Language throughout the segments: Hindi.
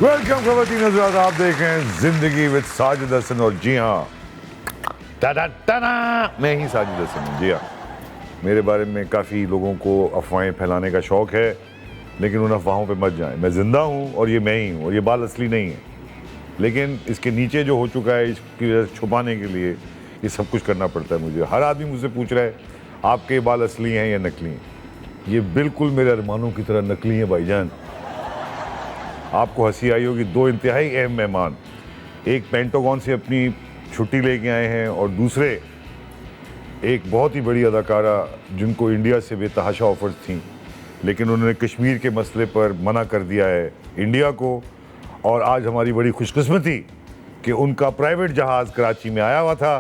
वेलकम ख़वातीन हज़रात, आप देख रहे हैं जिंदगी विद साजिद हसन। और जी हाँ, मैं ही साजिद हसन हूँ। जी हाँ, मेरे बारे में काफ़ी लोगों को अफवाहें फैलाने का शौक़ है, लेकिन उन अफवाहों पे मत जाएं। मैं ज़िंदा हूँ और ये मैं ही हूँ, और ये बाल असली नहीं है, लेकिन इसके नीचे जो हो चुका है इसकी वजह से छुपाने के लिए ये सब कुछ करना पड़ता है मुझे। हर आदमी मुझसे पूछ रहा है आपके बाल असली हैं या नकली हैं। ये बिल्कुल मेरे अरमानों की तरह नकली हैं भाईजान। आपको हंसी आई होगी, दो इंतहाई अहम मेहमान, एक पेंटागन से अपनी छुट्टी लेके आए हैं और दूसरे एक बहुत ही बड़ी अदाकारा जिनको इंडिया से बेतहाशा ऑफर्स थी, लेकिन उन्होंने कश्मीर के मसले पर मना कर दिया है इंडिया को। और आज हमारी बड़ी खुशकिस्मती कि उनका प्राइवेट जहाज़ कराची में आया हुआ था,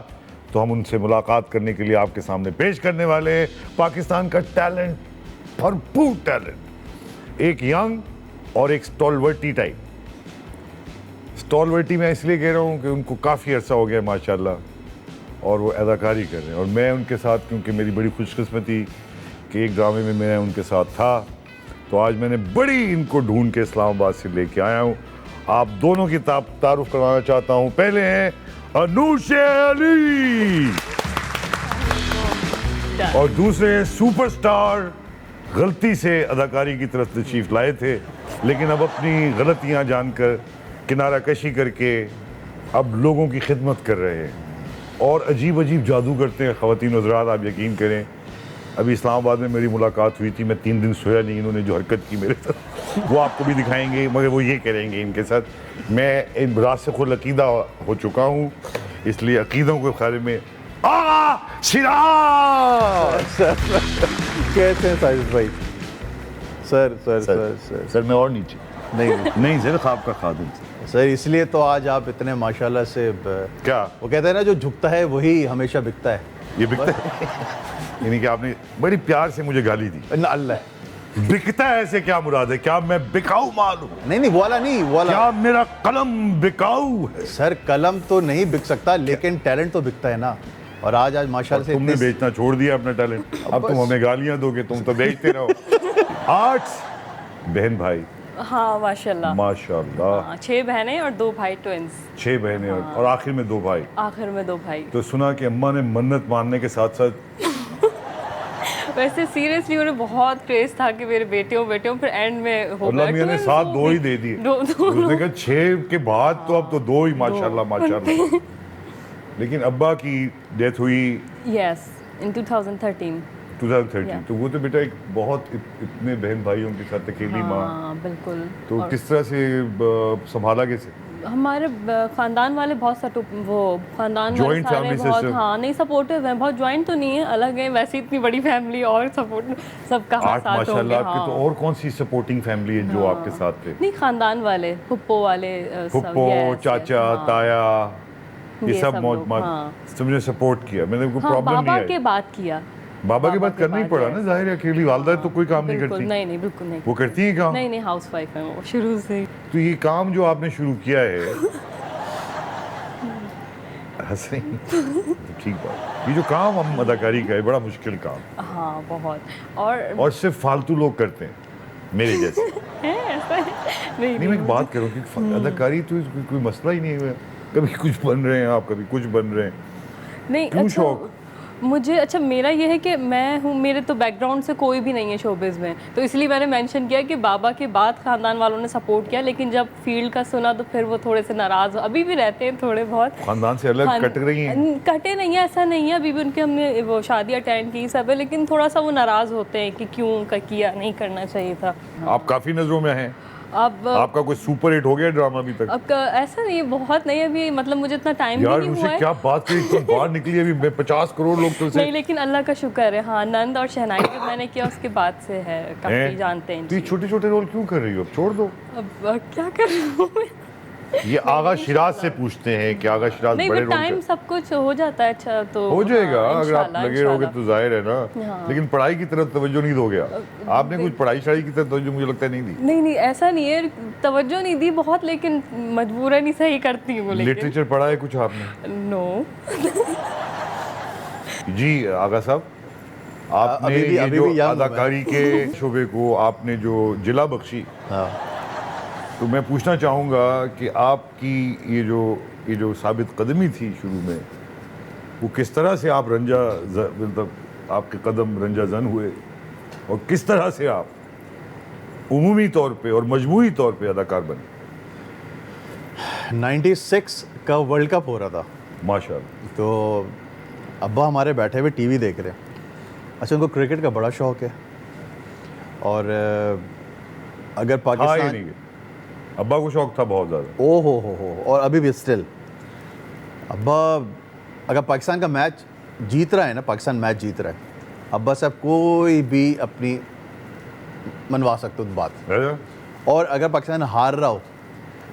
तो हम उनसे मुलाकात करने के लिए आपके सामने पेश करने वाले हैं पाकिस्तान का टैलेंट, भरपूर टैलेंट, एक यंग और एक स्टॉलवर्टी टाइप। स्टॉलवर्टी मैं इसलिए कह रहा हूँ कि उनको काफ़ी अरसा हो गया माशाल्लाह, और वो अदाकारी कर रहे हैं, और मैं उनके साथ, क्योंकि मेरी बड़ी खुशकिस्मती कि एक ड्रामे में मैं उनके साथ था, तो आज मैंने बड़ी इनको ढूंढ के इस्लामाबाद से लेके आया हूँ। आप दोनों की तारुफ करवाना चाहता हूँ। पहले हैं अनूश अली और दूसरे हैं सुपरस्टार। गलती से अदाकारी की तरफ तशरीफ लाए थे, लेकिन अब अपनी गलतियां जानकर किनारा कशी करके अब लोगों की खिदमत कर रहे हैं और अजीब अजीब जादू करते हैं। ख़वातीन हज़रात, आप यकीन करें, अभी इस्लामाबाद में मेरी मुलाकात हुई थी, मैं 3 दिन सोया नहीं। इन्होंने जो हरकत की मेरे साथ वो आपको भी दिखाएंगे, मगर वो ये करेंगे इनके साथ। मैं इन रासिख़ुल अक़ीदा हो चुका हूँ, इसलिए अक़ीदों के बारे में कैसे हैं साजिद भाई? सर मैं और नीचे नहीं सर, ख्वाब का खादिम सर, इसलिए तो आज आप इतने माशाल्लाह से क्या वो कहते हैं ना, जो झुकता है वही हमेशा बिकता है। ये बिकता है यानी कि आपने बड़ी प्यार से मुझे गाली दी। अल्लाह, बिकता है ऐसे क्या मुराद है? क्या मैं बिकाऊ माल हूं? नहीं वाला नहीं वाला। क्या मेरा कलम बिकाऊ है? सर कलम तो नहीं बिक सकता, लेकिन टैलेंट तो बिकता है ना। और आज माशाल्लाह से तुमने बेचना छोड़ दिया अपना टैलेंट, अब तुम हमें गालियां दोगे, तुम तो बेचते रहो। आर्ट्स बहन भाई। हाँ माशाल्लाह माशाल्लाह। 6 बहनें और 2 भाई, ट्विंस। 6 बहनें और आखिर में 2 भाई। आखिर में 2 भाई। तो सुना कि अम्मा ने मन्नत मानने के साथ साथ वैसे सीरियसली उन्हें बहुत क्रेज था कि मेरे बेटियों फिर एंड में हो गया। अल्लाह ने 7 2 ही दे दिए। उसने कहा 6 के बाद तो अब तो 2 ही माशाल्लाह। लेकिन अब्बा की डेथ हुई यस इन 2013। तो वो तो बेटा एक बहुत इतने बहन भाइयों के साथ अकेली माँ, बिल्कुल। तो किस तरह से संभाला कैसे? हमारे खानदान वाले बहुत वो खानदान वाले सारे बहुत नहीं सपोर्टिव हैं। बहुत जॉइंट तो नहीं है, अलग है, वैसे इतनी बड़ी फैमिली और सपोर्ट सबका साथ माशाल्लाह। आपके तो और कौन सी सपोर्टिंग फैमिली है जो आपके साथ थे? नहीं, खानदान वाले, फुप्पो वाले, फुप्पो, चाचा, ताया, ये सब मुझे सपोर्ट किया। मैंने कोई प्रॉब्लम नहीं बाबा के बात किया। बाबा की बात करना ही पड़ा ना, जाहिर है, अकेली वालदा तो कोई काम नहीं करती। नहीं बिल्कुल नहीं। वो करती है काम? नहीं हाउसवाइफ है वो शुरू से। तो ये काम जो आपने शुरू किया है हंस रही, ठीक बात, ये जो काम हम अदाकारी का है बड़ा मुश्किल काम। हाँ बहुत। और सिर्फ फालतू लोग करते हैं मेरे जैसे। ऐसा नहीं मैं एक बात करूँ कि अदाकारी तो कोई मसला ही नहीं है। कभी कुछ बन रहे हैं आप, कभी कुछ बन रहे हैं, नहीं। क्यों शौक? मुझे मेरा ये है कि मैं हूँ, मेरे तो बैकग्राउंड से कोई भी नहीं है शोबिज़ में, तो इसलिए मैंने मेंशन किया कि बाबा के बाद खानदान वालों ने सपोर्ट किया, लेकिन जब फील्ड का सुना तो फिर वो थोड़े से नाराज़, अभी भी रहते हैं थोड़े बहुत। खानदान से अलग कट रही हैं? कटे नहीं है, ऐसा नहीं है, अभी भी उनके हमने वो शादी अटेंड की सब है, लेकिन थोड़ा सा वो नाराज़ होते हैं कि क्यों किया, नहीं करना चाहिए था। आप काफ़ी नज़रों में हैं। अब आपका कोई सुपर हिट हो गया ड्रामा अभी तक? अब ऐसा नहीं है, बहुत नहीं अभी, मतलब मुझे इतना टाइम भी नहीं हुआ है। क्या बात करी, तुम बाहर निकली अभी 50 करोड़ लोग तुमसे। नहीं, लेकिन अल्लाह का शुक्र है। हाँ, नंद और शहनाई जब मैंने किया उसके बाद से है, काफी जानते हैं। तो ये छोटे-छोटे रोल क्यों कर रही हो? अब छोड़ दो। अब क्या कर रही हूँ मैं? ये आगा शिराज से पूछते हैं कि आगा शिराज बड़े रोल टाइम सब कुछ हो जाता है। अच्छा तो हो जाएगा, अगर आप लगे रहोगे तो जाहिर है ना। लेकिन पढ़ाई की तरफ तवज्जो नहीं दोगे आपने कुछ पढ़ाई शढ़ाई की तरफ तवज्जो मुझे लगता है नहीं दी। नहीं ऐसा नहीं है, तवज्जो नहीं दी बहुत, लेकिन मजबूरन ही सही करती हूँ। लिटरेचर पढ़ा है कुछ आपने? नो। जी आगा साहब, आपने ये जो अदाकारी के शोबे को आपने जो जिला बख्शी, तो मैं पूछना चाहूँगा कि आपकी ये जो साबित कदमी थी शुरू में, वो किस तरह से आप मतलब आपके कदम रंजा जन हुए और किस तरह से आप उमूमी तौर पे और मजमूई तौर पे अदाकार बने? 96 का वर्ल्ड कप हो रहा था, माशाल्लाह। तो अब्बा हमारे बैठे हुए टीवी देख रहे हैं। अच्छा, उनको क्रिकेट का बड़ा शौक है और अगर हाँ, ये पाकिस्तान नहीं है। अब्बा को शौक था बहुत ज़्यादा। ओ हो, और अभी भी स्टिल अब्बा अगर पाकिस्तान का मैच जीत रहा है ना, पाकिस्तान मैच जीत रहा है, अब्बा साहब कोई भी अपनी मनवा सकते हो बात, है और अगर पाकिस्तान हार रहा हो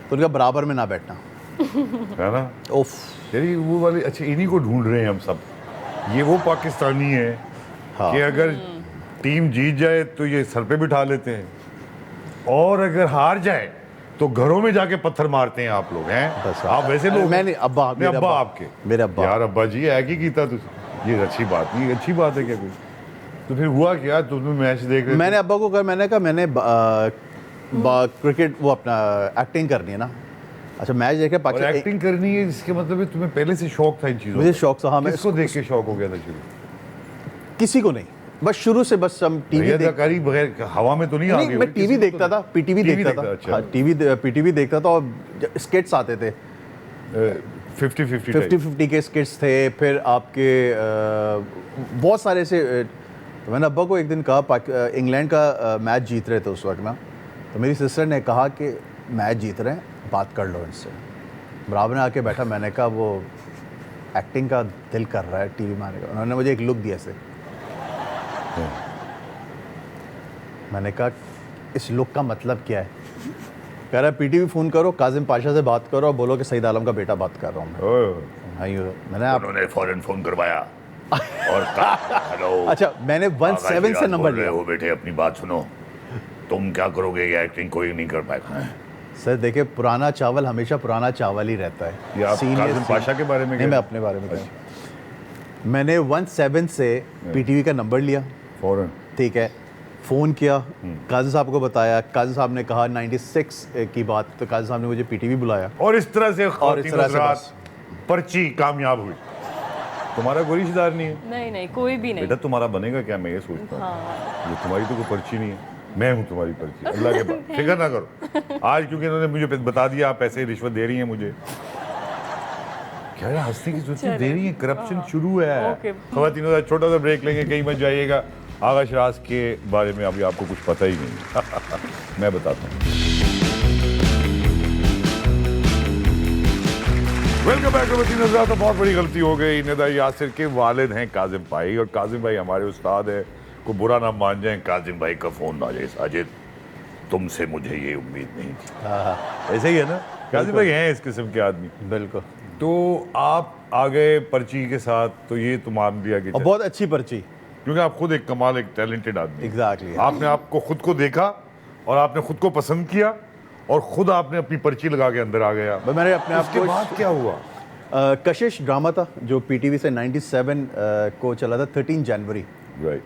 तो उनका बराबर में ना बैठना। ना? उफ, यानी वो वाले, अच्छा इन्हीं को ढूंढ रहे हैं हम सब। ये वो पाकिस्तानी है हाँ। कि अगर टीम जीत जाए तो ये सर पे बिठा लेते हैं, और अगर हार जाए तो घरों में जाके पत्थर मारते हैं आप लोग हैं। बस आप वैसे लोग मैं नहीं, अब्बा नहीं, मेरे अब्बा आपके, मेरे अब्बा यार अब्बा जी है कि कीता तुझ, ये अच्छी बात नहीं, अच्छी बात है क्या कोई? तो फिर हुआ क्या, तुम मैच देख रहे थे? मैंने अब्बा को कहा, मैंने कहा मैंने क्रिकेट वो अपना एक्टिंग करनी है ना। अच्छा, मैच देख के और पाकिस्तान एक्टिंग करनी है, इसके मतलब है तुम्हें पहले से शौक था इन चीजों मुझे का? शौक था, हाँ। मैं किसको देख के शौक हो गया था शुरू? किसी को नहीं, बस शुरू से बस हम टीवी अदाकारी बगैर हवा में तो नहीं आ गई? मैं टीवी देखता था, पीटीवी देखता था। अच्छा। हाँ, पीटीवी देखता था और स्किट्स आते थे, 50-50 50-50 के स्किट्स थे। फिर आपके बहुत सारे से तो मैंने अब्बा को एक दिन कहा, इंग्लैंड का मैच जीत रहे थे उस वक्त ना, तो मेरी सिस्टर ने कहा कि मैच जीत रहे हैं, बात कर लो इनसे। बराबर में आके बैठा, मैंने कहा वो एक्टिंग का दिल कर रहा है टीवी में आने का। उन्होंने मुझे एक लुक दिया से, मैंने कहा इस लुक का मतलब क्या है? कह रहा है पीटीवी फ़ोन करो, काजिम पाशा से बात करो और बोलो कि सईद आलम का बेटा बात कर रहा हूँ मैं। हाँ, ये मैंने आप उन्होंने फौरन फोन करवाया और कहा हेलो। अच्छा, मैंने 17 से नंबर लिया। हो बेटे, अपनी बात सुनो, तुम क्या करोगे, ये एक्टिंग कोई नहीं कर पाएगा। सर देखिए, पुराना चावल हमेशा पुराना चावल ही रहता है। ये आप काजिम पाशा के बारे में नहीं, मैं अपने बारे में कह रहा हूं। मैंने 17 से पीटीवी का नंबर लिया, फौरन, ठीक है, फ़ोन किया, काजिम साहब को बताया। काजिम साहब ने कहा 96 की बात, तो काजिम साहब ने मुझे पीटीवी बुलाया और इस तरह से बस पर्ची कामयाब हुई। तुम्हारा कोई रिश्तेदार नहीं है? नहीं, कोई भी नहीं। बेटा तुम्हारा बनेगा क्या, मैं ये सोचता हूँ। हाँ। ये तुम्हारी तो कोई पर्ची नहीं है, मैं हूँ तुम्हारी पर्ची, अल्लाह के बाद। फिक्र ना करो, आज क्योंकि इन्होंने मुझे बता दिया आप पैसे रिश्वत दे रही हैं मुझे। क्या है, हंसने की जरूरत दे रही है, करप्शन शुरू है। खवातीनों, छोटा सा ब्रेक लेंगे, कहीं मत जाइएगा। आगा शराज के बारे में अभी आपको कुछ पता ही नहीं मैं बताता हूँ। वेलकम बैक टू नजरा। तो बहुत बड़ी गलती हो गई। निदा यासिर के वालिद हैं काजिम भाई, और काजिम भाई हमारे उस्ताद है, को बुरा ना मान जाए, काजिम भाई का फोन ना जाए। साजिद, तुमसे मुझे ये उम्मीद नहीं थी। ऐसे ही है ना, काजिम भाई हैं इस किस्म के आदमी। बिल्कुल। तो आप आ गए पर्ची के साथ, तो ये तो मान दिया कि और बहुत अच्छी पर्ची, क्योंकि आप खुद एक कमाल, एक टैलेंटेड आदमी। एग्जैक्टली। आपने आपको खुद को देखा और आपने खुद को पसंद किया और खुद आपने अपनी पर्ची लगा के अंदर आ गया। मैंने अपने आप उसके को बाद क्या हुआ? कशिश ड्रामा था जो पीटीवी से 97 को चला था, 13 जनवरी। राइट।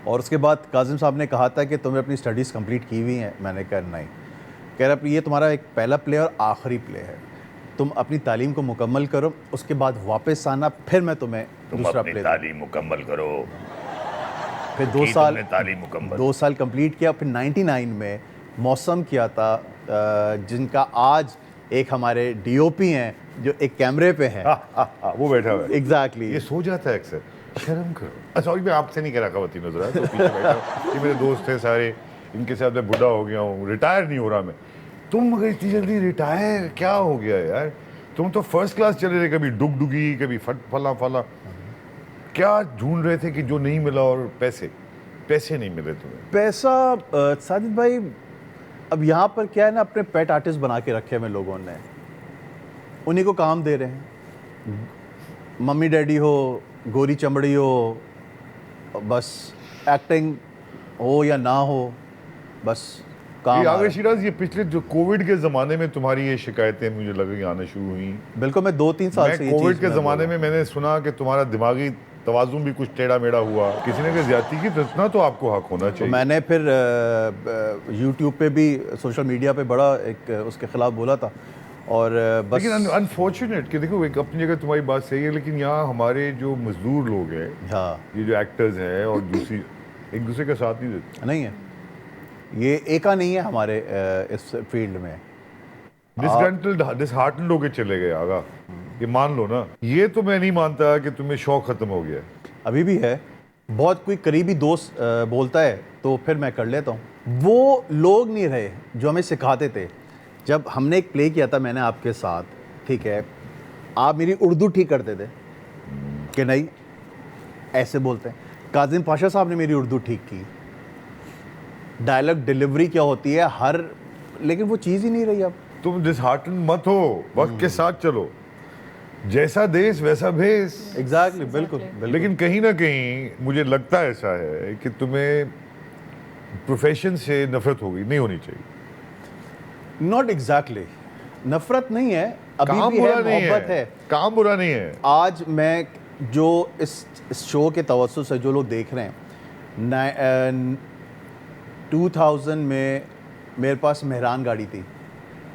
और उसके बाद काजिम साहब ने कहा था कि तुम्हें अपनी स्टडीज़ कंप्लीट की हुई हैं। मैंने कहा नहीं। कह रहा ये तुम्हारा एक पहला प्ले और आखिरी प्ले है, तुम अपनी तालीम को मुकम्मल करो, उसके बाद वापस आना, फिर मैं तुम्हें दूसरा प्ले। तालीम मुकम्मल करो। फिर 2 साल तालीम मुकम्मल, 2 साल कंप्लीट किया। फिर 99 में मौसम किया था, जिनका आज एक हमारे डीओपी हैं जो एक कैमरे पे हैं। वो बैठा हुआ है। एग्जैक्टली। ये सो जाता है अक्सर, शर्म करो। अच्छा, मैं आपसे नहीं कह रहा, खवातीन नजर तो पीछे बैठा हूं। ये मेरे दोस्त हैं सारे, इनके साथ मैं बुढ़ा हो गया हूँ, रिटायर नहीं हो रहा मैं। तुम मगर इतनी जल्दी रिटायर क्या हो गया यार? तुम तो फर्स्ट क्लास चले रहे, कभी डुगडुगी, कभी फला फला। क्या ढूंढ रहे थे कि जो नहीं मिला? और पैसे नहीं मिले तुम्हें? पैसा साजिद भाई, अब यहाँ पर क्या है ना, अपने पेट आर्टिस्ट बना के रखे हैं लोगों ने, उन्हीं को काम दे रहे हैं। मम्मी डैडी हो, गोरी चमड़ी हो, बस एक्टिंग हो या ना हो, बस काम। आगे शिराज, ये पिछले जो कोविड के ज़माने में तुम्हारी ये शिकायतें मुझे लगी आना शुरू हुई। बिल्कुल, मैं 2-3 साल से कोविड के ज़माने में मैंने सुना कि तुम्हारा दिमागी तवाज़ुन भी कुछ टेढ़ा मेढ़ा हुआ, किसी ने कहा ज्यादती की, तो इतना तो आपको हक होना तो चाहिए। मैंने फिर यूट्यूब पे भी, सोशल मीडिया पे बड़ा एक उसके ख़िलाफ़ बोला था। और बस लेकिन अनफॉर्चुनेट कि देखो, एक अपनी जगह तुम्हारी बात सही है, लेकिन यहाँ हमारे जो मजदूर लोग हैं, हाँ, ये जो एक्टर्स हैं और दूसरी एक दूसरे का साथ नहीं देते। नहीं है, ये एका नहीं है हमारे इस फील्ड में। डिसग्रंटल्ड, डिसहार्टन्ड होके चले गए आगा, ये मान लो ना। ये तो मैं नहीं मानता कि तुम्हें शौक खत्म हो गया। अभी भी है, बहुत कोई करीबी दोस्त बोलता है तो फिर मैं कर लेता हूँ। वो लोग नहीं रहे जो हमें सिखाते थे। जब हमने एक प्ले किया था मैंने आपके साथ, ठीक है, आप मेरी उर्दू ठीक करते थे कि नहीं ऐसे बोलते हैं। काजिम पाशा साहब ने मेरी उर्दू ठीक की, डायलॉग डिलीवरी क्या होती है हर, लेकिन वो चीज़ ही नहीं रही अब। तुम डिसहार्टन मत हो, वक्त के साथ चलो, जैसा देश वैसा भेस। एग्जैक्टली, बिल्कुल बिल्कुल। लेकिन कहीं ना कहीं मुझे लगता ऐसा है कि तुम्हें प्रोफेशन से नफरत होगी, नहीं होनी चाहिए। नॉट एग्जैक्टली, नफरत नहीं है, अभी काम भी बुरा है, नहीं मोहब्बत है। काम बुरा नहीं है। आज मैं जो इस शो के तवज्जुह से जो लोग देख रहे हैं, 2000 में मेरे पास मेहरान गाड़ी थी।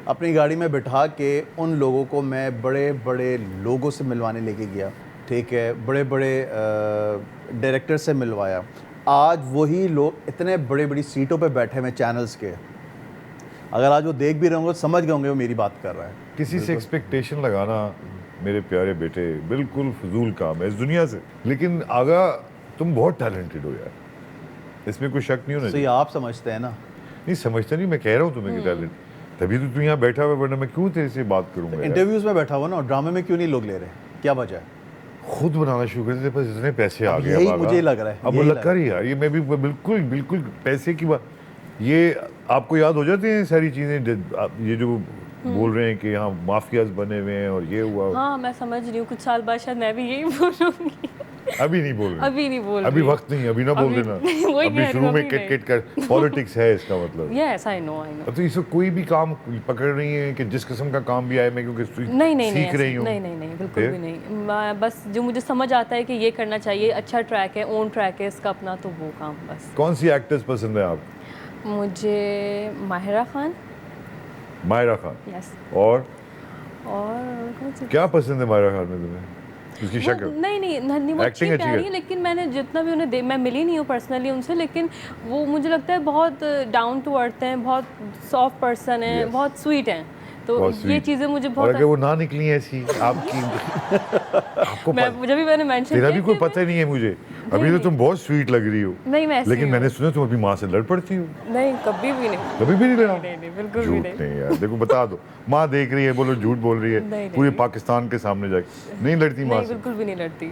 अपनी गाड़ी में बिठा के उन लोगों को मैं बड़े बड़े लोगों से मिलवाने लेके गया, ठीक है, बड़े बड़े डायरेक्टर से मिलवाया। आज वही लोग इतने बड़ी बड़ी सीटों पे बैठे हुए चैनल्स के, अगर आज वो देख भी रहे होंगे तो समझ गए होंगे वो मेरी बात कर रहा है। किसी से एक्सपेक्टेशन लगाना मेरे प्यारे बेटे बिल्कुल फजूल काम है इस दुनिया से। लेकिन आगा तुम बहुत टैलेंटेड हो यार, इसमें कोई शक नहीं होना तो ये चाहिए। आप समझते हैं ना। नहीं समझता नहीं, मैं कह रहा हूँ तुम्हें कि टैलेंट, तभी तो तू यहाँ बैठा हुआ, वरना मैं क्यों तेरे से बात करूंगा यार? इंटरव्यूज में बैठा हुआ ना, ड्रामे में क्यों नहीं लोग ले रहे, क्या वजह है? खुद बनाना शुरू कर देते, बस इतने पैसे आ गए। यही अब आगा। मुझे लग रहा है, अब यही लग लग कर ही यार, ये मैं भी बिल्कुल बिल्कुल पैसे की बात, ये आपको याद हो जाती हैं सारी चीज़ें, ये जो बोल रहे हैं कि यहाँ माफियाज बने हुए हैं और ये हुआ। हाँ मैं समझ रही हूँ, कुछ साल बाद शायद मैं भी यही बोलूँगी। अभी नहीं बोल रहे, अभी नहीं बोल अभी रही। वक्त नहीं, अभी ना बोल अभी- देना। वही अभी कह रही शुरू हूँ, में अभी किट नहीं। किट कर पॉलिटिक्स है इसका मतलब। Yes I know. अब तो इससे कोई भी काम पकड़ रही है कि जिस किस्म का काम भी आए, मैं क्योंकि नहीं सीख रही हूँ। नहीं बिल्कुल फिर? भी नहीं। मैं बस जो मुझे समझ आता है कि ये करना चाहिए, अच्छा ट्रैक है, ओन ट्रैक है इसका अपना, तो वो काम बस। कौन सी एक्टर्स पसंद है आप? मुझे माहिरा खान, मायरा खान। यस, और और कौन सी? क्या पसंद है मायरा खान में तुम्हें? उसकी शक्ल? नहीं वो अच्छी Acting अच्छी प्यारी है। है, लेकिन मैंने जितना भी उन्हें मैं मिली नहीं हूँ पर्सनली उनसे, लेकिन वो मुझे लगता है बहुत डाउन टू अर्थ हैं, बहुत सॉफ्ट पर्सन है, Yes. बहुत स्वीट हैं, तो बहुत ये sweet। चीज़ें मुझे और बहुत अगर वो ना निकली ऐसी आपकी, आपको मुझे भी मैंने मेंशन तेरा किया भी कोई कि पता ही नहीं है मुझे। अभी तो तुम बहुत स्वीट लग रही हो, नहीं मैं ऐसी लेकिन हूँ। मैंने सुना तुम अपनी माँ से लड़ पड़ती हो। नहीं कभी भी नहीं, कभी भी नहीं लड़ा? नहीं बिल्कुल भी झूठ नहीं। नहीं यार, देखो बता दो, माँ देख रही है, बोलो झूठ बोल रही है नहीं, पूरे नहीं। पाकिस्तान के सामने जाके। नहीं लड़ती माँ नहीं से? बिल्कुल भी नहीं लड़ती,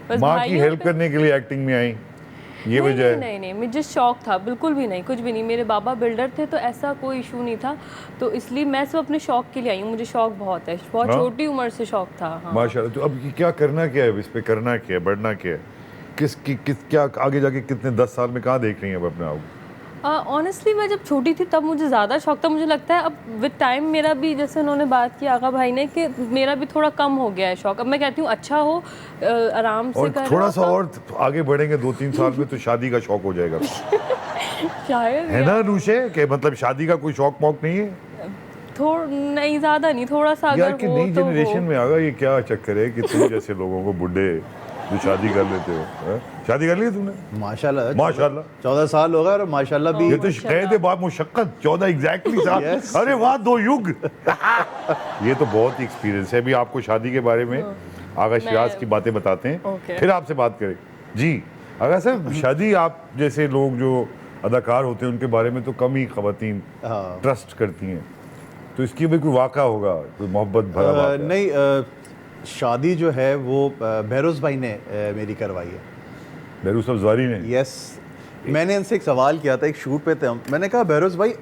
बस माँ की भाइयों हेल्प पे- करने के लिए एक्टिंग में आई, ये नहीं, वजह है? नहीं मुझे शौक था, बिल्कुल भी नहीं, कुछ भी नहीं। मेरे बाबा बिल्डर थे तो ऐसा कोई इशू नहीं था, तो इसलिए मैं सिर्फ अपने शौक के लिए आई हूँ। मुझे शौक बहुत है, बहुत हाँ? छोटी उम्र से शौक था। हाँ। माशाल्लाह। तो अब क्या करना क्या है, इस पे करना क्या है, बढ़ना क्या है, किस क्या आगे जाके कितने 10 साल में कहाँ देख रही हैं अब अपने आप को? ऑनेस्टली मैं जब छोटी थी तब मुझे ज़्यादा शौक था। मुझे लगता है अब विद टाइम मेरा भी, जैसे उन्होंने बात की आगा भाई ने, कि मेरा भी थोड़ा कम हो गया है शौक। अब मैं कहती हूँ अच्छा हो, आराम से और कर थोड़ा रहा सा हो, और आगे बढ़ेंगे 2-3 साल में तो शादी का शौक हो जाएगा, शायद है ना अनुषे? कि मतलब शादी का कोई शौक मौक नहीं है नहीं, ज़्यादा नहीं, थोड़ा सा यार? अगर कि हो नई तो जनरेशन हो। में आगा ये क्या चक्कर है कि तुम जैसे लोगों को बुढ़े जो शादी कर लेते हो, हैं? शादी कर ली है तुमने? माशाल्लाह, माशाल्लाह। 14 साल होगा, और माशाल्लाह भी ये तो कह दे बात मुशक्कत 14 एग्जैक्टली साल। Yes. अरे वाह, 2 युग। ये तो बहुत ही एक्सपीरियंस है। अभी आपको शादी के बारे में आगा शिराज की बातें बताते हैं, Okay. फिर आपसे बात करें। जी आगा सर, शादी आप जैसे लोग जो अदाकार होते हैं उनके बारे में तो कम ही खवातीन हाँ। ट्रस्ट करती हैं, तो इसकी भी कोई वाक़ा होगा, कोई मोहब्बत भरा वाक़ा? नहीं, शादी जो है वो बहरोज़ भाई ने मेरी करवाई है। बहरूज सब्ज़वारी ने? यस, मैंने इनसे एक सवाल किया था, एक शूट पे थे हम, मैंने कहा बहरोज़ भाई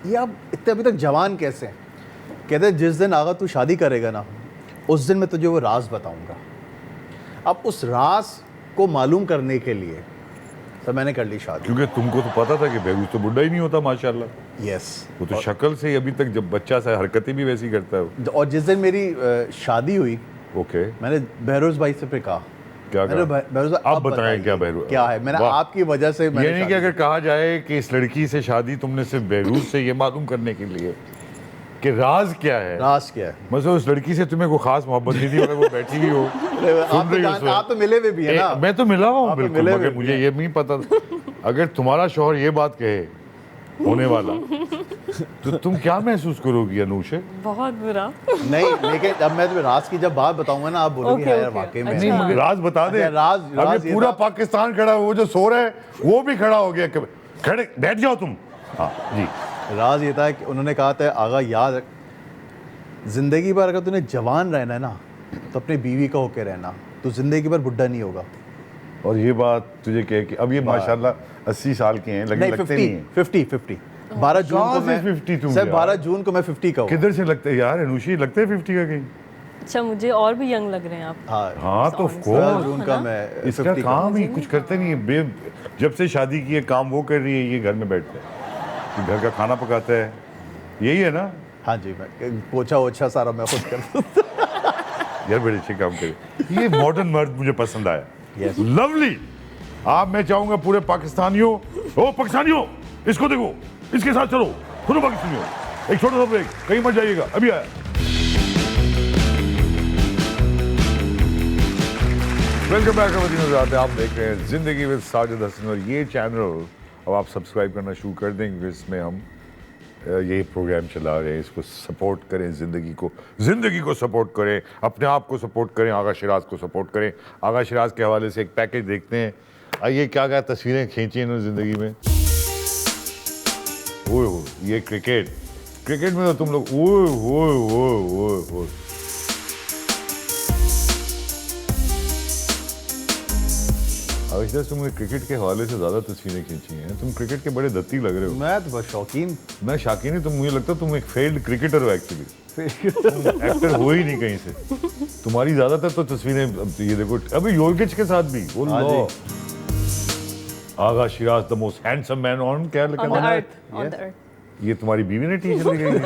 ये आप इतने अभी तक जवान कैसे हैं? कहते जिस दिन आगा तू शादी करेगा ना, उस दिन मैं तुझे वो राज बताऊंगा। अब उस राज को मालूम करने के लिए तो मैंने कर ली शादी। क्योंकि तुमको तो पता था कि बहरूज तो बुढ़ा ही नहीं होता माशाल्लाह, यस, वो तो शक्ल से ही अभी तक जब बच्चा सा हरकतें भी वैसी करता है वो। और जिस दिन मेरी शादी हुई, ओके, मैंने बहरोज़ भाई से फिर कहा क्या मैंने कहा? बहरूज आप बताएं क्या बहरूज क्या है? मैंने वाह। आपकी वजह से मैंने ये नहीं कि अगर कहा जाए कि इस लड़की से शादी तुमने सिर्फ बहरूज से ये मालूम करने के लिए कि राज क्या है, राज क्या है? मतलब उस लड़की से तुम्हें कोई खास मोहब्बत नहीं थी, अगर वो बैठी हुई हो आप तो मिले हुए भी है ना? मैं तो मिला हूँ आप तो बिल्कुल, मिले मगर हुए मुझे ये नहीं पता अगर तुम्हारा शौहर ये बात कहे होने वाला तो तुम क्या महसूस करोगी अनूशे? बहुत बुरा। नहीं, लेकिन अब मैं तुम्हें राज की जब बात बताऊंगा ना, आप बोलोगे ओके, हाँ यार ओके, वाकई में। अच्छा। नहीं मगर राज बता दे। अच्छा, राज अब ये पूरा पाकिस्तान खड़ा, वो जो सो रहा है वो भी खड़ा हो गया, खड़े बैठ जाओ तुम। हाँ जी। राज ये था कि उन्होंने कहा था, आगा याद रख, जिंदगी भर अगर तूने जवान रहना है ना तो अपनी बीवी का होके रहना, तो जिंदगी भर बुढ़ा नहीं होगा। और ये बात तुझे कह के अब ये माशाल्लाह 80 साल के हैं, लेकिन नहीं, लगते नहीं हैं। 50 12 जून कहाँ को से मैं 50 तुम सर यार? 12 जून को मैं 50 का हूँ। किधर से लगते हैं यार अनुशी, लगते हैं 50 का कहीं? अच्छा, मुझे और भी यंग लग रहे हैं आप। हाँ, हाँ तो ऑफ 12 कोर्स जून का मैं इसका 50 का हूँ। काम ही कुछ करते नहीं है, जब से शादी की है काम वो कर रही है, ये घर में बैठते हैं, ये घर का खाना पकाता है, यही है ना हाँ जी, मैं पोछा ओछा सारा मैं खुद करता यार, बड़े अच्छे काम करे। ये मॉडर्न मर्द मुझे पसंद आया, Yes. लवली। आप मैं चाहूंगा पूरे पाकिस्तानियों, ओ पाकिस्तानियों इसको देखो, इसके साथ चलो, सुनो पाकिस्तानियों, एक छोटा सा ब्रेक, कहीं मत जाइएगा, अभी आया। वेलकम बैक नजर, आप देख रहे हैं जिंदगी विद साजिद हसन, और ये चैनल अब आप सब्सक्राइब करना शुरू कर दें क्योंकि इसमें हम ये प्रोग्राम चला रहे हैं। इसको सपोर्ट करें, ज़िंदगी को सपोर्ट करें, अपने आप को सपोर्ट करें, आगा शिराज को सपोर्ट करें। आगा शिराज के हवाले से एक पैकेज देखते हैं। आइए क्या क्या तस्वीरें खींची इन्होंने ज़िंदगी में। ओए हो, ये क्रिकेट में तो तुम लोग ओए ओए ओए ओए ओए। अविशा, तुमने क्रिकेट के हवाले से ज़्यादा तस्वीरें खींची हैं, तुम क्रिकेट के बड़े दत्ती लग रहे हो। मैं तो बस शौकीन। मैं शाकिन नहीं, तुम मुझे लगता है तुम एक फेल्ड क्रिकेटर हो एक्चुअली, एक्टर हो ही नहीं कहीं से। तुम्हारी ज्यादातर तो तस्वीरें, अब ये देखो अभी योगिच के साथ भी वो लो Agha Shiraz the most handsome man on क्या लिखा On the है? earth, on the earth। ये तुम्हारी बीवी ने टीचर ली गई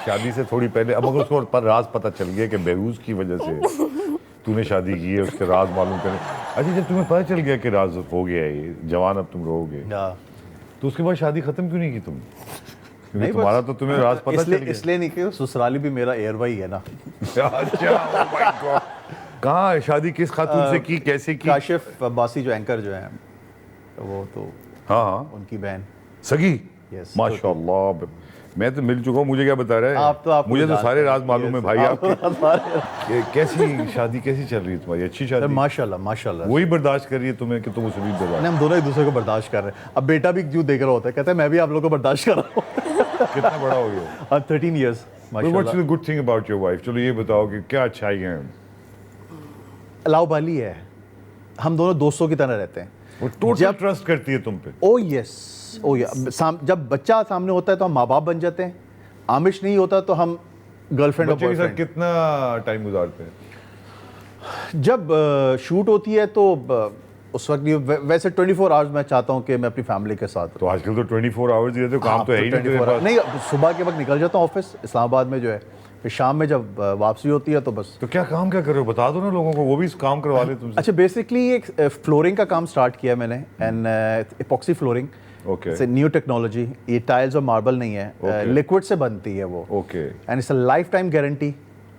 शादी से थोड़ी पहले। अब अगर उसको पर राज पता चल गया कि बहरूज की वजह से तूने शादी की है, उसके राज मालूम करें। अच्छा, जब तुम्हें पता चल गया कि राज हो गया है ये जवान, अब तुम रहोगे, तो उसके बाद शादी खत्म क्यों नहीं की तुम? क्योंकि तुम्हारा तो तुम्हें राज पता चल गया। इसलिए नहीं कि ससुराली भी मेरा एयरवाई है ना। अच्छा, oh my God। कहाँ शादी किस खातून से की, कैसे की? काशिफ अब्बासी जो एंकर जो हैं, तो वो तो हाँ हाँ, उनकी बहन। सगी। Yes, माशाल्लाह, मैं तो मिल चुका हूँ, मुझे क्या बता रहा है? आप मुझे तो जानते सारे हैं। राज मालूम है Yes, भाई आप आपके। कैसी शादी कैसी चल रही है तुम्हारी? अच्छी सर शादी? माशाल्लाह माशाल्लाह। वही बर्दाश्त कर रही है तुम्हें कि तुम उसे भी बर्दाश्त? नहीं, हम दोनों एक दूसरे को बर्दाश्त कर रहे हैं। अब बेटा भी क्यों देख रहा होता है, कहता है मैं भी आप लोगों को बर्दाश्त कर रहा हूँ। कितना बड़ा हो गया? अब 13 इयर्स व्हाट्स माशाल्लाह। The good thing about your wife? चलो ये बताओ कि क्या अच्छाई है? अलाउ बाली है, हम दोनों दोस्तों की तरह रहते हैं। वो टोटल ट्रस्ट करती है तुम पे। ओ यस, ओ या जब बच्चा सामने होता है तो हम माँ बाप बन जाते हैं, आमिश नहीं होता तो हम गर्लफ्रेंड और बच्चे के साथ बॉयफ्रेंड। कितना टाइम गुजारते हैं? जब शूट होती है तो उस वक्त नहीं, वैसे 24 आवर्स मैं चाहता हूँ कि मैं अपनी फैमिली के साथ तो आजकल तो 24 आवर्स ही रहते हो, काम तो है ही नहीं तेरे पास। नहीं, सुबह के वक्त निकल जाता हूँ ऑफिस इस्लामाबाद में जो है, फिर शाम में जब वापसी होती है तो बस। तो क्या काम क्या कर रहे हो, बता दो ना लोगों को, वो भी इस काम करवा ले तुमसे। अच्छा, बेसिकली एक फ्लोरिंग का काम स्टार्ट किया मैंने, एंड इपॉक्सी फ्लोरिंग। ओके से न्यू टेक्नोलॉजी, ये टाइल्स और मार्बल नहीं है, Okay. लिक्विड से बनती है वो। Okay. And it's a life time guarantee,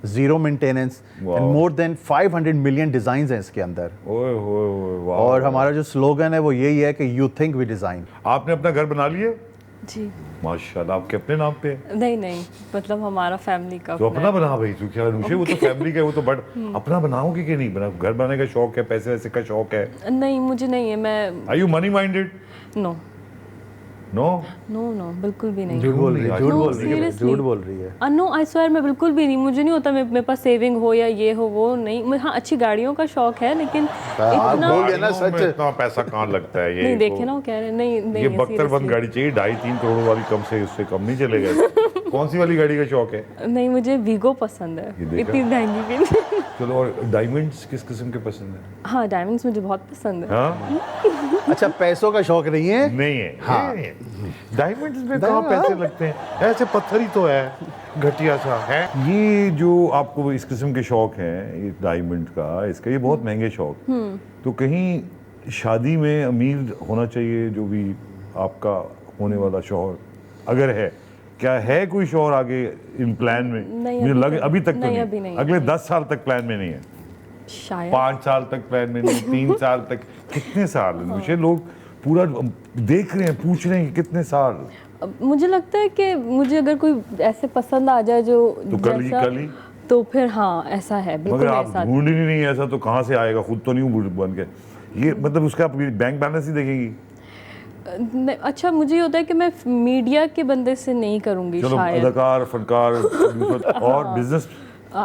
zero maintenance, Wow. And more than 500 million design हैं इसके अंदर। ओए होए होए, वाह। और हमारा जो स्लोगन है वो यही है कि यू थिंक वी डिजाइन। आपने अपना घर बना लिया? जी माशाल्लाह, आपके अपने नाम पे है? नहीं, मतलब हमारा फैमिली का तो अपना अपना बना भाई, तू क्या अनुषे, वो तो फैमिली का है, वो तो बट अपना बनाओगे कि नहीं बना? घर बनाने का शौक है, पैसे वैसे का शौक है? नहीं, मुझे नहीं है। मैं are you money minded? No no no बिल्कुल भी नहीं। झूठ बोल रही है, झूठ No, बोल रही है, seriously. झूठ बोल रही है। नो आई स्वेयर, मैं बिल्कुल भी नहीं। मुझे नहीं होता मेरे पास सेविंग हो या ये हो वो नहीं। हाँ, अच्छी गाड़ियों का शौक है, लेकिन आप इतना बोल गया ना गाड़ियों में सच। इतना पैसा कहाँ लगता है? ये नहीं, देखे तो- ना वो कह रहे हैं, नहीं ये नहीं बख्तर बंद गाड़ी चाहिए, 2.5-3 करोड़ वाली, कम से उससे कम नहीं चलेगा। कौन सी वाली गाड़ी का शौक है? नहीं, मुझे वीगो पसंद है, ये देखा? इतनी महंगी भी नहीं। चलो, और डायमंड्स किस किस्म के पसंद है? हाँ, डायमंड्स मुझे बहुत पसंद है। हाँ, अच्छा, पैसों का शौक नहीं है? नहीं है। हाँ। डायमंड्स में कहाँ पैसे लगते हैं, ऐसे पत्थर ही तो है, घटिया सा है। ये जो आपको इस किस्म के शौक हैं, ये डायमंड का, इसका ये बहुत महंगे शौक, तो कहीं शादी में अमीर होना चाहिए जो भी आपका होने वाला शौहर, अगर है, क्या है कोई शौहर आगे इन प्लान में? नहीं, मुझे लगे अभी तक तो नहीं, नहीं, अभी नहीं, अगले 10 साल तक प्लान में नहीं है, शायद 5 साल तक प्लान में नहीं, 3 साल तक, कितने साल? मुझे लोग पूरा देख रहे हैं, पूछ रहे हैं कि कितने साल? मुझे लगता है कि मुझे अगर कोई ऐसे पसंद आ जाए जो तो कल ही तो फिर हाँ, ऐसा है, बिल्कुल मगर आप ऐसा। ढूंढ ही नहीं, ऐसा तो कहाँ से आएगा, खुद तो नहीं बन के ये, मतलब उसका बैंक बैलेंस ही देखेगी। अच्छा, मुझे ये होता है कि मैं मीडिया के बंदे से नहीं करूंगी चलो, शायद। अदाकार, फनकार और बिजनेस,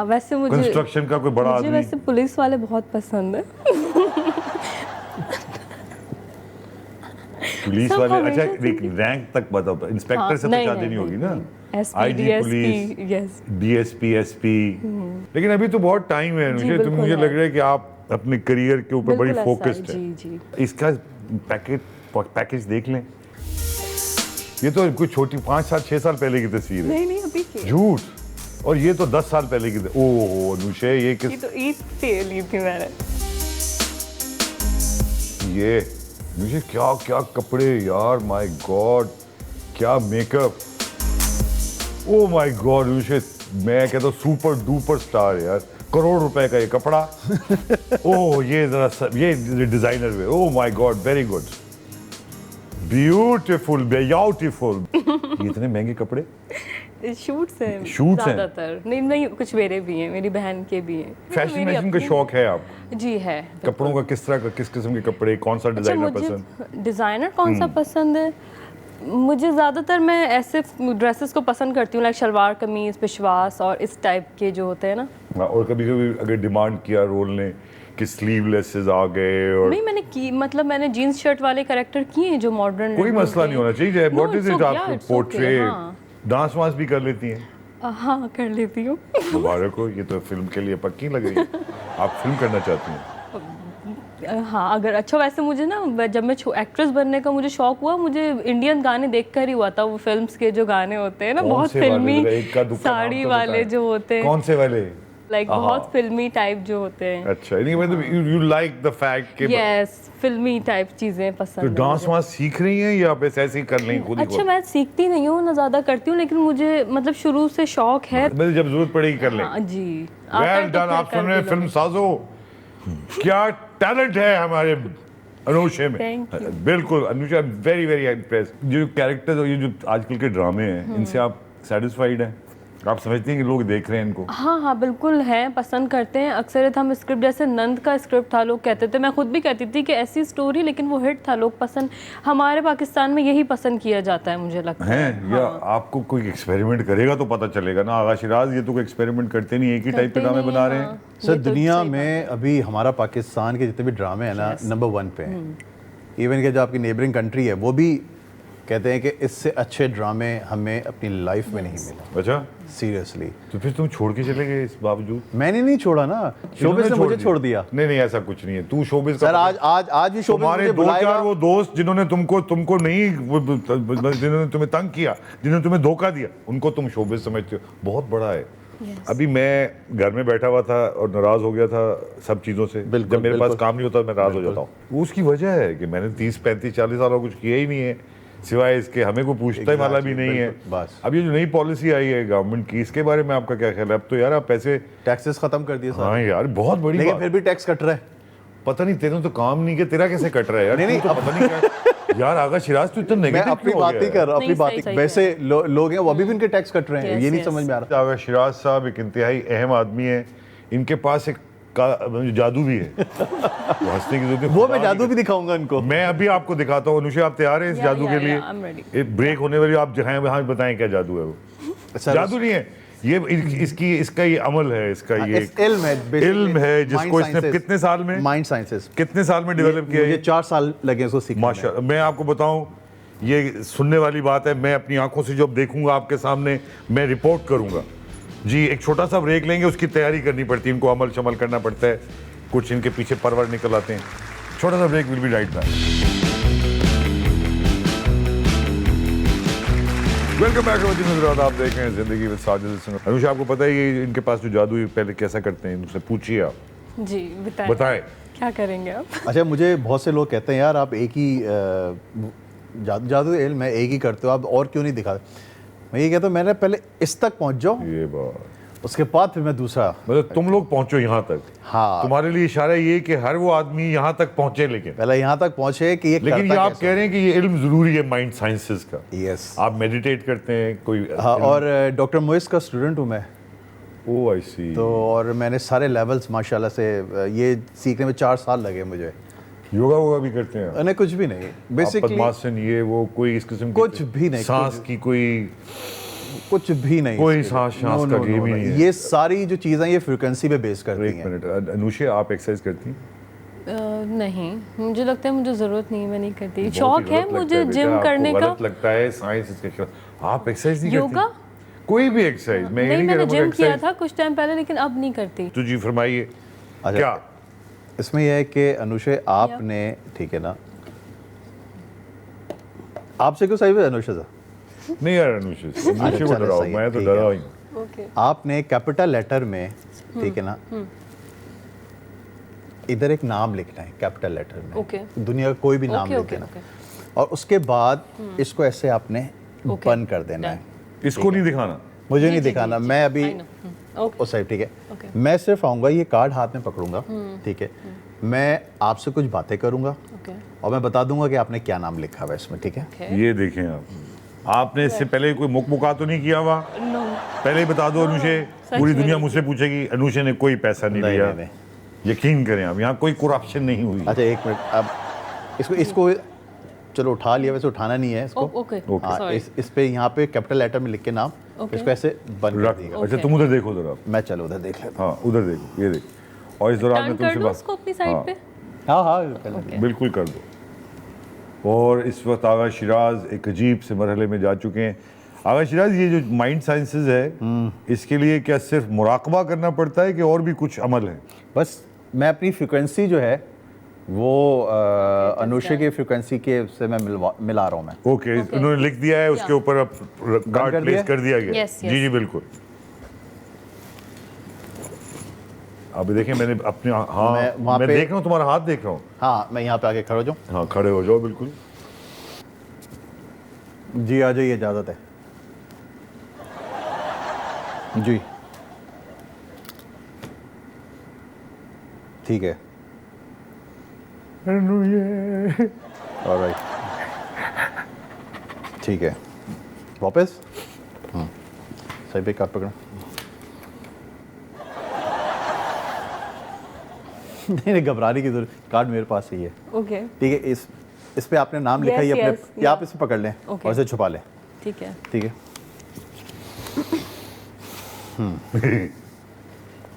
वैसे मुझे कंस्ट्रक्शन का कोई बड़ा मुझे आदमी। वैसे पुलिस वाले बहुत पसंद है। पुलिस सब वाले, हमेशा अच्छा एक रैंक तक बताओ, इंस्पेक्टर से तो नहीं, शादी नहीं, नहीं होगी ना, SP, IG police, DSP, yes. DSP, SP. लेकिन अभी तो बहुत टाइम है, मुझे बिल्कुल मुझे है। लग रहा है कि आप अपने करियर के ऊपर बड़ी बिल्कुल ऐसा है, फोकस्ड है। जी जी। इसका पैकेज देख लें, ये तो कोई छोटी 5 साल 6 साल पहले की तस्वीर है, नहीं नहीं, अभी की झूठ, और ये तो 10 साल पहले की। ओह अनुषे, ये ये किस, तो ईद से ली थी मैंने। ये मुझे क्या क्या कपड़े यार, माय गॉड, क्या makeup, oh my God Anushe, मैं कहता हूँ सुपर डुपर स्टार यार, करोड़ रुपए का ये कपड़ा। ओह ये जरा ये डिजाइनर में, oh my God, very good, beautiful beautiful. ये इतने महंगे कपड़े? शूट्स हैं Shoots हैं? ज्यादातर। नहीं नहीं, कुछ मेरे भी हैं, मेरी बहन के भी हैं। फैशन मेरी का अपनी- शौक है आप? जी है। कपड़ों का किस तरह का, किस किस्म के कपड़े, कौन सा अच्छा, डिजाइनर मुझे पसंद? डिज़ाइनर कौन सा पसंद है? मुझे ज़्यादातर मैं ऐसे ड्रेसेस को पसंद करती हूँ, लाइक शलवार कमीज, पिशवास और इस टाइप के जो होते हैं ना। और कभी कभी अगर डिमांड किया रोल ने कि स्लीवलेसेस आ गए, और नहीं, मैंने की, मतलब मैंने जीन्स शर्ट वाले कैरेक्टर किए हैं जो मॉडर्न। कोई मसला नहीं होना चाहिए, व्हाट इज इट, आप पोर्ट्रे, हाँ डांस वांस भी कर लेती हैं? हाँ, कर लेती हूँ। मुबारक हो, ये तो फिल्म के लिए पक्की लग रही है, आप फिल्म करना चाहती हैं? हाँ, अगर अच्छा, वैसे मुझे ना जब मैं एक्ट्रेस बनने का मुझे शौक हुआ, मुझे इंडियन गाने देखकर ही हुआ था। वो फिल्म्स के जो गाने होते हैं ना, कौन बहुत से वाले? फिल्मी, जरा एक का दुक्का नाम साड़ी तो वाले बताएं। जो होते हैं, कौन से वाले? लाइक बहुत फिल्मी टाइप जो होते हैं। अच्छा, नहीं मतलब यू लाइक द फैक्ट कि यस, फिल्मी टाइप चीजें तो पसंद हैं डांस मुझे। वांस सीख रही हैं या बस ऐसे ही कर लेंगी खुद ही? अच्छा, मैं सीखती नहीं हूँ ना, ज़्यादा करती हूँ, लेकिन मुझे मतलब शुरू से शौक है। मतलब जब जरूरत पड़ेगी कर लें। हाँ जी, आता है वेल तो डन, फिर आप कर सुन रहे हैं भी फिल्म लूँगी। साजो, क्या टैलेंट है हमारे अनुषे में। Thank you. बिल्कुल अनुषा, वेरी वेरी इम्प्रेस। जो कैरेक्टर्स और ये जो आजकल के ड्रामे हैं, इनसे आप सेटिस्फाइड हैं? आप समझते हैं कि लोग देख रहे हैं इनको? हाँ हाँ, बिल्कुल हैं, पसंद करते हैं। अक्सर हम स्क्रिप्ट, जैसे नंद का स्क्रिप्ट था, लोग कहते थे, मैं खुद भी कहती थी कि ऐसी स्टोरी, लेकिन वो हिट था, लोग पसंद, हमारे पाकिस्तान में यही पसंद किया जाता है, मुझे लगता है। हैं या आपको कोई एक्सपेरिमेंट करेगा तो पता चलेगा ना। आगा शिराज ये तो कोई एक्सपेरिमेंट करते नहीं, एक ही टाइप के ड्रामे बना रहे हैं। सर, दुनिया में अभी हमारा पाकिस्तान के जितने भी ड्रामे हैं ना, नंबर 1 पे हैं। इवन के जो आपकी नेबरिंग कंट्री है, वो भी कहते हैं कि इससे अच्छे ड्रामे हमें अपनी लाइफ में नहीं मिला। अच्छा, सीरियसली। तो फिर तुम छोड़ के चले गए इस बावजूद? मैंने नहीं छोड़ा ना, शोबिज़ ने मुझे छोड़ दिया। नहीं नहीं, ऐसा कुछ नहीं है, तू शोबिज़ सर, आज भी शोबिज़ तुम्हारे मुझे 2-4 बुलाएगा। वो दोस्त जिन्होंने तुमको नहीं, जिन्होंने तुम्हें तंग किया, जिन्होंने तुम्हें धोखा दिया, उनको तुम शोबिज़ समझते हो, बहुत बड़ा है। अभी मैं घर में बैठा हुआ था और नाराज हो गया था सब चीज़ों से। बिल्कुल, जब मेरे पास बिल्कुल। काम नहीं होता मैं नाराज हो जाता हूँ। वो उसकी वजह है कि मैंने 30-35-40 साल कुछ किया ही नहीं है, सिवाय इसके हमें कोई पूछता ही वाला भी नहीं है। बस। अब ये जो नई पॉलिसी आई है गवर्नमेंट की, इसके बारे में आपका क्या ख्याल है? अब तो यार आप पैसे, टैक्सेस खत्म कर दिए हाँ सारे, यार बहुत बड़ी लेकिन बात। फिर भी टैक्स कट रहा है। पता नहीं, तेरे तो काम नहीं किया, तेरा कैसे कट रहा है यार? नहीं, तू तो पता नहीं क्या यार। आगा शिराज तू इतना मैं नेगेटिव अपनी क्यों हो बात गया ही कर रहा हूँ, नहीं, अपनी बात सही, ही। सही वैसे लोग हैं वो अभी भी इनके टैक्स कट रहे हैं, Yes, ये नहीं yes. समझ में आ रहा। आगा शिराज साहब एक इंतहाई अहम आदमी है, इनके पास एक जादू भी है। वो हंसने की जरूरत नहीं, वो खुदा मैं जादू की भी दिखाऊंगा इनको। मैं अभी आपको दिखाता हूँ। अनुषा, आप तैयार हैं इस जादू के लिए? I'm ready. एक ब्रेक होने वाली, आप जहाँ वहाँ बताएं क्या जादू है वो? सर, जादू नहीं है ये, इसका ये अमल है, इसका ये इल्म है, इल्म है जिसको इसने कितने साल में, माइंड साइंसेस, कितने साल में डेवलप किया है? मुझे 4 साल लगे इसको सीखने में। माशाल्लाह। मैं आपको बताऊं, ये सुनने वाली बात है, मैं अपनी आंखों से जब देखूंगा आपके सामने, मैं रिपोर्ट करूंगा। जी एक छोटा सा ब्रेक लेंगे, उसकी तैयारी करनी पड़ती है, इनको अमल शमल करना पड़ता है, कुछ इनके पीछे परवर निकल आते हैं। छोटा सा break, will be right back. Welcome back हज़रात, आप देख रहे हैं जिंदगी विद साजिद। अनुषा, आपको पता है ये इनके पास जो जादू है पहले कैसा करते हैं, इनसे पूछिए आप। जी बताएं क्या करेंगे आप? अच्छा, मुझे बहुत से लोग कहते हैं यार आप एक ही जादू इल्म है, एक ही करते हो, आप और क्यों नहीं दिखाते? मैं ये कहता हूँ मैंने पहले इस तक पहुँच जाओ, ये बात, उसके बाद फिर मैं दूसरा। मतलब तुम लोग पहुंचो यहाँ तक। हाँ, तुम्हारे लिए इशारा ये कि हर वो आदमी यहाँ तक पहुंचे, लेकिन पहले यहाँ तक पहुँचे कि ये लेकिन ये करता आप कैसे? कह रहे हैं कि ये इल्म जरूरी है माइंड साइंसेस का। यस। आप मेडिटेट करते हैं कोई? हाँ, और डॉक्टर मोइस का स्टूडेंट हूँ मैं, ओह आई सी। तो और मैंने सारे लेवल्स माशाल्लाह से ये सीखने में 4 साल लगे मुझे। योगा वोगा भी करते हैं? मैंने कुछ भी नहीं, बेसिकली पद्मासन, ये वो कोई इस किस्म की कुछ भी नहीं, सांस की कोई कुछ भी नहीं, कोई इसके सांस लिए। शांस No, का no, गेम no, ही no, नहीं है। ये सारी जो चीज़ें ये फ्रीक्वेंसी पे बेस करती एक हैं। मिनट, अनुषा आप एक्सरसाइज करती हैं? नहीं, मुझे लगता है मुझे ज़रूरत नहीं, मैं नहीं करती। बहुत ही शौक है गलत लगता मुझे बेटा, जिम आपको करने का। गलत लगता है साइंस इसके खिलाफ। आप एक्सरसाइज नहीं योगा? करती? कोई भी एक्सरसाइज? मैं ये नहीं, नहीं कह मैंने रहा जिम किया एक्सरसाइज। था कुछ टाइम पहले, लेकिन अब नहीं करती। तो जी फरमाइए अच्छा, क्या? इसमें यह है कि अनुषा आपने, ठीक है ना, आपसे क्यों सही है अनुषा साहब? नहीं यार अनुषा को चलो, डराओ, सही है, मैं तो ठीक है। डरा ही हूँ। ओके। आपने कैपिटल लेटर में, ठीक है ना, इधर एक नाम लिखना है कैपिटल लेटर में। ओके। दुनिया का कोई भी नाम ओके, लिख ओके, देना, ओके। और उसके बाद इसको ऐसे आपने ओके, बंद कर देना है। इसको नहीं दिखाना? मुझे नहीं जी, दिखाना, जी, मैं अभी I know, ओके। उस साइड, ठीक है। ओके। मैं सिर्फ आऊँगा, ये कार्ड हाथ में पकड़ूंगा, ठीक है, मैं आपसे कुछ बातें करूंगा ओके। और मैं बता दूंगा कि आपने क्या नाम लिखा हुआ है इसमें, ठीक है। ओके। ये देखें आप, आपने इससे पहले कोई मुकमुका तो नहीं किया हुआ? नो। पहले ही बता दो अनुषे, सच पूरी में दुनिया नहीं। मुझसे पूछेगी अनुषे ने कोई पैसा नहीं नहीं, लिया। नहीं, यकीन करें आप, यहाँ कोई करप्शन नहीं हुई। अच्छा एक मिनट, अब इसको चलो उठा लिया, वैसे उठाना नहीं है इसको। ओके। हाँ, सॉरी। इस पे यहाँ पे कैपिटल लेटर में लिख के नाम, ओके। इसको ऐसे बंद कर रख। दिएगा। अच्छा ओके। तुम उधर देखो जरा। मैं चलो उधर देख लेता हाँ उधर देखो, ये देखो, और इस दौरान टर्न मैं कर तुमसे दो बात, उसको अपनी साइड पे। हूँ। हाँ हाँ, पहले बिल्कुल कर दो। और इस वक्त आगा शिराज एक अजीब से मरहले में जा चुके हैं। आगा शिराज, ये जो माइंड साइंसेज है, इसके लिए क्या सिर्फ मुराकबा करना पड़ता है कि और भी कुछ अमल है? बस मैं अपनी फ्रिक्वेंसी जो है वो अनुषा की फ्रिक्वेंसी के से मैं मिला रहा हूँ मैं। ओके, उन्होंने लिख दिया है, उसके ऊपर अब कार्ड कर प्लेस दिया? कर दिया गया। Yes, yes. जी जी बिल्कुल। अभी देखें मैंने अपने, हाँ मैं वहाँ मैं पे- देख रहा हूँ, तुम्हारा हाथ देख रहा हूँ। हाँ, मैं यहाँ पे आके खड़ा हो जाऊँ? हाँ खड़े हो जाओ बिल्कुल। जी आ जाइए, इजाज़त है जी, ठीक है। ऑलराइट, ठीक है, वापस सही पे कार्ड पकड़ा। नहीं घबराने की जरूरत, कार्ड मेरे पास ही है, ओके। ठीक है। इस पे आपने नाम लिखा ही Yes, अपने, yes, या आप इसे पकड़ लें Okay. और इसे छुपा लें, ठीक है। ठीक है।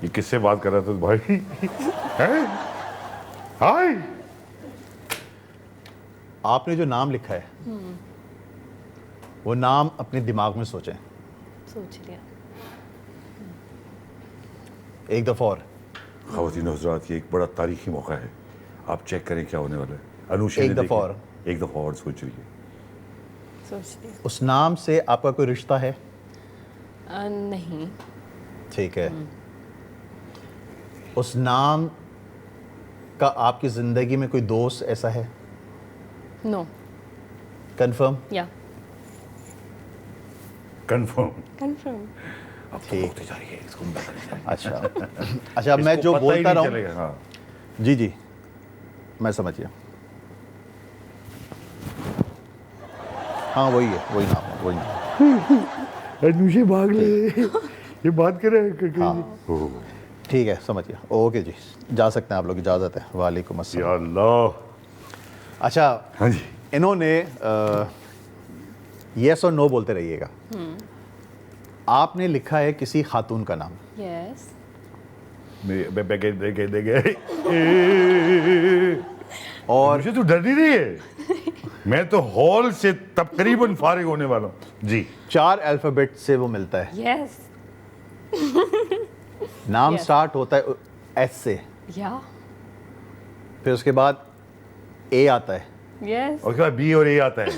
ये किससे बात कर रहा था भाई? हैं? हाय, आपने जो नाम लिखा है वो नाम अपने दिमाग में सोचें सोच लिया। एक दफ़ा और। ख़वातीन और हज़रात, ये एक बड़ा तारीखी मौका है, आप चेक करें क्या होने वाला है। अनुषा एक ने दफ़ा देखा। और। एक दफ़ा और सोच रही है। सोच लिया। उस नाम से आपका कोई रिश्ता है? नहीं। ठीक है। उस नाम का आपकी ज़िंदगी में कोई दोस्त ऐसा है? नो। कंफर्म? या कंफर्म। कंफर्म। अब तो ठीक। होती जा रही है, इसको पता नहीं चलेगा। अच्छा अच्छा, अब मैं इसको जो पता ही बोलता नहीं रहा चलेगा, हाँ। हूँ, जी जी मैं समझ गया। हाँ वही है, वही नाम है, वही नाम। अनुषा भाग ले, ये बात कर रहे हैं। हाँ। ठीक है, समझ गया। ओके जी, जा सकते हैं आप लोग, इजाज़त है। वालेकुम या अस्सलाम। अल्लाह। अच्छा, हाँ जी, इन्होंने यस और नो बोलते रहिएगा। आपने लिखा है किसी खातून का नाम, यस। और मुझे तो डर नहीं रही है, मैं तो हॉल से तकरीबन फारिग होने वाला हूँ जी। 4 अल्फ़ाबेट से वो मिलता है। यस। नाम Yes. स्टार्ट होता है एस से, या फिर उसके बाद ए आता है, यस और उसके बाद बी और ए आता है,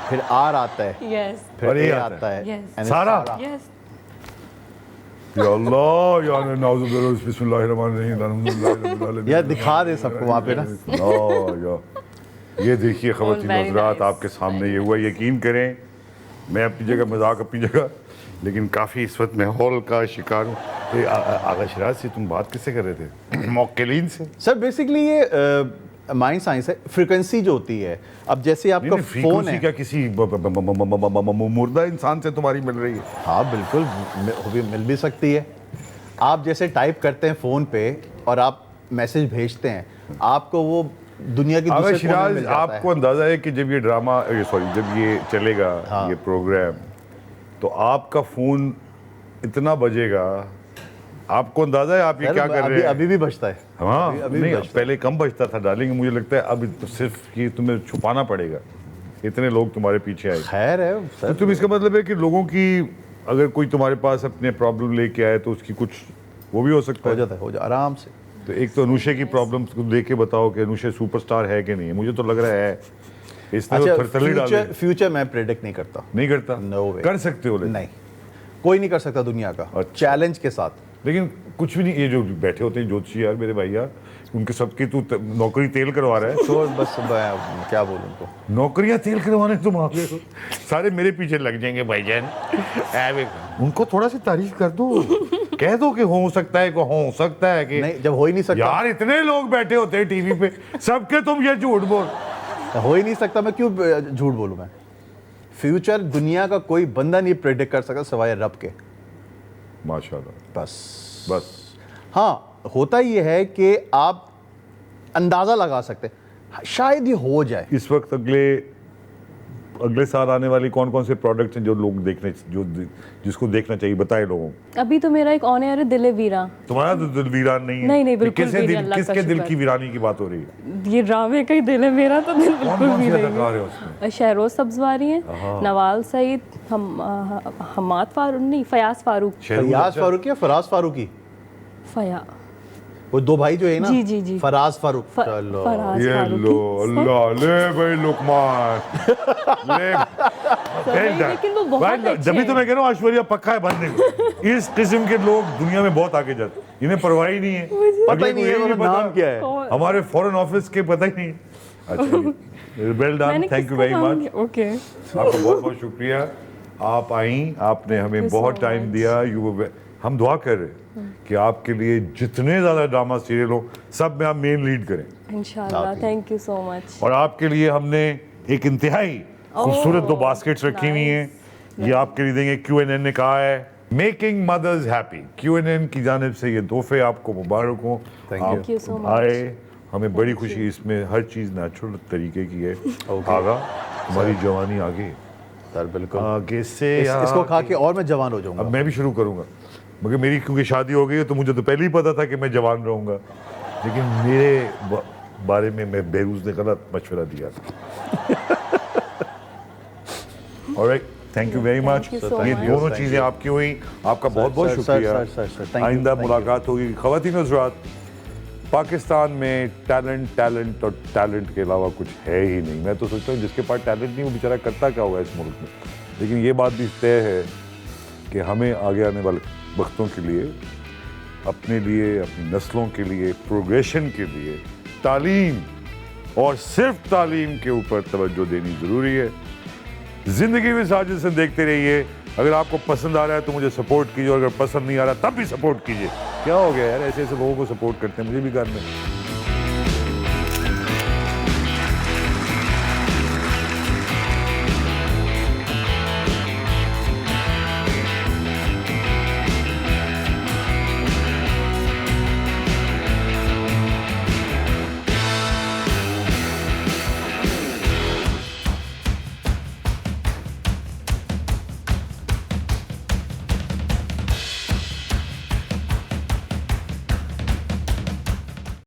फिर आर आता है, यस फिर और ए ए आता आता है, Yes. and सारा? यस या अल्लाह या नाउज़ुबिल्लाह बिस्मिल्लाहिर्रहमानिर्रहीम। या दिखा दे सबको वहाँ पे ना। ये देखिए ख़वातीन very हज़रात, nice. आपके सामने ये हुआ। यकीन करें, मैं अपनी जगह, मजाक अपनी जगह, लेकिन काफ़ी इस वक्त माहौल का शिकार हूँ। आगा शराज से तुम बात किससे कर रहे थे? मौक्किलीन से। सर बेसिकली ये माइंड साइंस है, फ्रीक्वेंसी जो होती है। अब जैसे आपका फ़ोन फ्रीक्वेंसी है, क्या किसी मुर्दा इंसान से तुम्हारी मिल रही है? हाँ बिल्कुल मिल भी सकती है। आप जैसे टाइप करते हैं फ़ोन पे और आप मैसेज भेजते हैं, आपको वो दुनिया की आगा दूसरे कोने में शराज, मिल जाता आपको है। अंदाज़ा है कि जब ये ड्रामा, सॉरी, जब ये चलेगा, हाँ। ये प्रोग्राम, तो आपका फ़ोन इतना बजेगा, आपको अंदाज़ा है आप ये सर, क्या कर रहे हैं? अभी भी बचता है। हाँ, अभी नहीं, बचता पहले कम बजता था डार्लिंग, मुझे लगता है अब तो सिर्फ ये तुम्हें छुपाना पड़ेगा, इतने लोग तुम्हारे पीछे आए। खैर है तो सर, तुम, इसका मतलब है कि लोगों की, अगर कोई तुम्हारे पास अपने प्रॉब्लम लेके आए तो उसकी कुछ वो भी हो सकता हो है। जाता है, हो जाता आराम से। तो एक तो अनुषे की प्रॉब्लम को देख के बताओ कि अनुषे सुपरस्टार है कि नहीं है। मुझे तो लग रहा है इसने अच्छा, तो थरथरी डाल दी। फ्यूचर मैं प्रेडिक्ट नहीं करता। नहीं करता? No way. कर सकते हो लेकिन। नहीं, कोई नहीं कर सकता दुनिया का अच्छा। चैलेंज के साथ। लेकिन कुछ भी नहीं, ये जो बैठे होते हैं ज्योतिषी यार, मेरे भाई यार, उनके सबकी तू नौकरी तेल करवा रहा है। तो बस मैं क्या बोलूं उनको। नौकरियां तेल करवाने तुम आ गए हो, सारे मेरे पीछे लग जाएंगे भाईजान। उनको थोड़ा सी तारीफ कर दो, कह दो कि हो सकता है, हो सकता है कि नहीं, जब हो ही नहीं सकता, यार इतने लोग बैठे होते हैं टीवी पे, सबके तुम ये झूठ बोल। हो ही नहीं सकता, मैं क्यों झूठ बोलूं। मैं फ्यूचर दुनिया का कोई बंदा नहीं प्रेडिक्ट कर सकता सिवाय रब के। माशाल्लाह। बस हाँ, होता ये है कि आप अंदाज़ा लगा सकते हैं शायद ये हो जाए। इस वक्त अगले साल आने वाली कौन कौन से प्रोडक्ट्स हैं जो लोग देखने, जो जिसको देखना चाहिए, बताए लोगों को। अभी तो मेरा एक ऑन एयर है, दिल है वीरा। तुम्हारा तो दिल वीरान नहीं है। नहीं, बिल्कुल भी नहीं, अल्लाह का किसके दिल शुक्र। की वीरानी की बात हो रही है? ये ड्रामे का ही दिल है मेरा, तो दिल कौन बिल्कुल कौन भी से नहीं अदाकार है उसमें? है। शहरोज सब्जवारी हैं, नवाल सईद, हमाद फारूक, नहीं, फयाज फारूक। फयाज फारूकी या फराज फारूकी, फया वो दो भाई जो है ना। जी। फराज फारूक। चलो फराज ये फारूकी। लो अल्लाह, ले भाई लुकमान, ले। लेकिन वो बहुत भाई, अच्छे जब भी तो हैं। मैं कह रहा हूँ ऐश्वर्या पक्का है बनने को। इस किस्म के लोग दुनिया में बहुत आगे जाते, इन्हें परवाह ही नहीं है, पता ही नहीं है अगले को उनका यही नाम क्या है। और- हमारे फॉरेन ऑफिस के पता ही नहीं। अच्छा, वेल डन, मैंने थैंक यू किसका वेरी नाम मच। लिया? ओके, आपका बहुत बहुत शुक्रिया, आप आई, आपने हमें you बहुत so टाइम much. दिया। हम दुआ कर रहे हैं कि आपके लिए जितने ज़्यादा ड्रामा सीरियल हो, सब में आप मेन लीड करें। इंशाल्लाह, थैंक यू सो मच। और आपके लिए हमने एक इंतहाई खूबसूरत 2 बास्केट्स रखी हुई हैं, ये आपके लिए देंगे। QNN ने कहा है मेकिंग मदर्स हैप्पी, QNN की जानिब से ये तोहफे आपको मुबारक हो। Thank you so much. आए, हमें बड़ी खुशी, इसमें हर चीज़ नेचुरल तरीके की है। आगा हमारी जवानी आगे, सर बिल्कुल। आगे से इसको खा आगे। के और मैं जवान हो जाऊंगा। अब मैं भी शुरू करूंगा, मगर मेरी क्योंकि शादी हो गई है तो मुझे तो पहले ही पता था कि मैं जवान रहूंगा, लेकिन मेरे बारे में मैं बेरूज ने गलत मशवरा दिया था। Alright, thank you very much. Thank you so ये much. दोनों Thank चीज़ें आपकी हुई, आपका बहुत बहुत सर, शुक्रिया। सर, thank you, आइंदा thank you. मुलाकात होगी। ख़वातीन हज़रात, पाकिस्तान में टैलेंट और टैलेंट के अलावा कुछ है ही नहीं। मैं तो सोचता हूँ जिसके पास टैलेंट नहीं वो बेचारा करता क्या होगा इस मुल्क में। लेकिन ये बात भी तय है कि हमें आगे आने वाले वक्तों के लिए, अपने लिए, अपनी नस्लों के लिए, प्रोग्रेशन के लिए तालीम और सिर्फ तालीम के ऊपर तवज्जो देनी ज़रूरी है। ज़िंदगी में साजिद से देखते रहिए। अगर आपको पसंद आ रहा है तो मुझे सपोर्ट कीजिए, और अगर पसंद नहीं आ रहा तब भी सपोर्ट कीजिए। क्या हो गया यार, ऐसे ऐसे लोगों को सपोर्ट करते हैं, मुझे भी करना है।